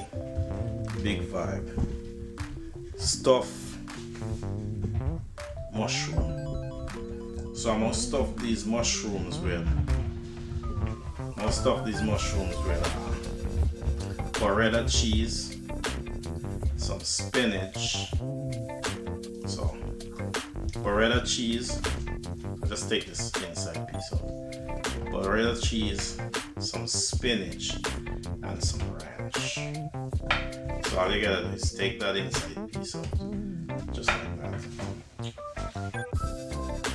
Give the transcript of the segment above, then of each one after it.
me big vibe. Stuff mushroom. So I'm gonna stuff these mushrooms with Beretta cheese, some spinach. So Beretta cheese. I'll just take this inside piece out. Beretta cheese, some spinach, and some ranch. So all you gotta do is take that inside piece out, just like that.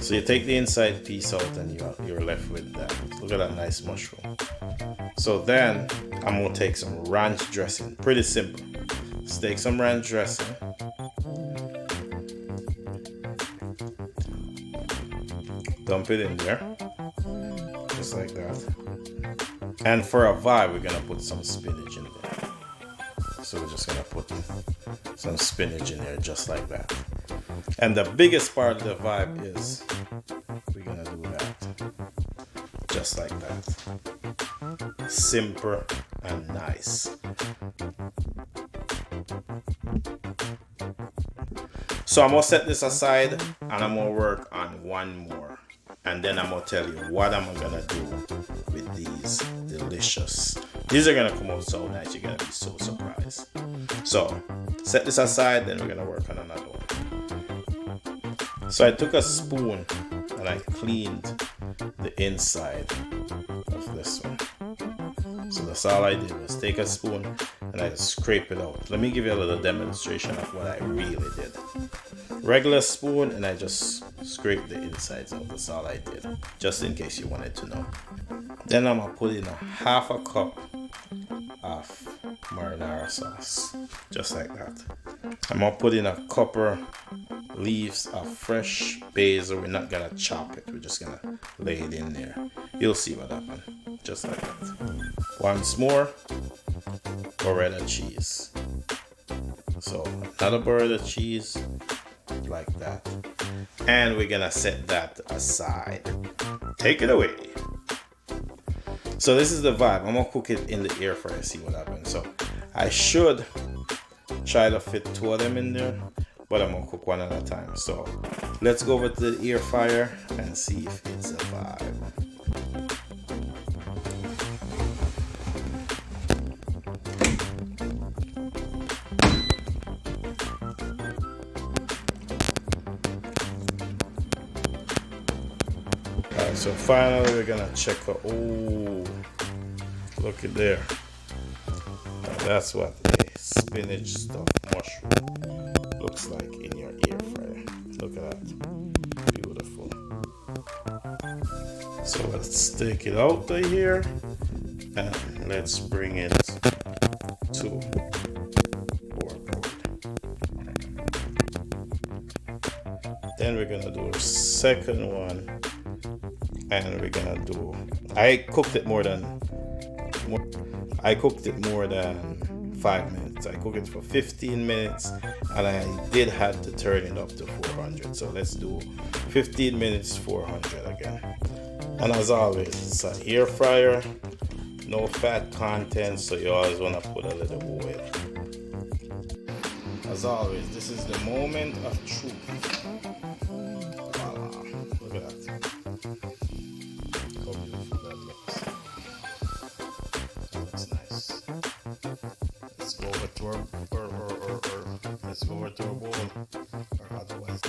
So you take the inside piece out and you're left with that. Look at that nice mushroom. So then I'm gonna take some ranch dressing. Pretty simple. Let's take some ranch dressing. Dump it in there, just like that. And for a vibe, we're gonna put some spinach in there. So we're just gonna put some spinach in there, just like that. And the biggest part of the vibe is we're gonna do that, just like that. Simple and nice. So I'm gonna set this aside and I'm gonna work on one more. And then I'm gonna tell you what I'm gonna do with these delicious. These are gonna come out so nice, you're gonna be so surprised. So set this aside, then we're gonna work on another one. So I took a spoon and I cleaned the inside of this one. So that's all I did was take a spoon and I scrape it out. Let me give you a little demonstration of what I really did. Regular spoon and I just scrape the insides out. That's all I did, just in case you wanted to know. Then I'm gonna put in a half a cup of marinara sauce, just like that. I'm gonna put in a couple leaves of fresh basil. We're not gonna chop it, we're just gonna lay it in there. You'll see what happens, just like that. Once more, Beretta cheese. So another Beretta cheese, like that. And we're gonna set that aside. Take it away. So this is the vibe. I'm gonna cook it in the air fryer, see what happens. So I should try to fit two of them in there, but I'm gonna cook one at a time. So let's go over to the air fryer and see if it's a vibe. Alright, so finally we're gonna check out. Oh, look at there. Now that's what a spinach stuffed mushroom looks like in your air fryer. Look at that. Beautiful. So let's take it out of here and let's bring it to our board. Then we're gonna do a second one. And we're gonna do, I cooked it more than 5 minutes. I cooked it for 15 minutes and I did have to turn it up to 400. So let's do 15 minutes 400 again. And as always, it's an air fryer, no fat content, so you always want to put a little oil. As always, this is the moment of truth. Voila. Look at that. How beautiful that looks. That looks nice. Let's go over to our let's go over to our bowl, or otherwise.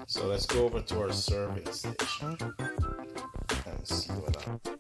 So let's go over to our serving station and see what happens.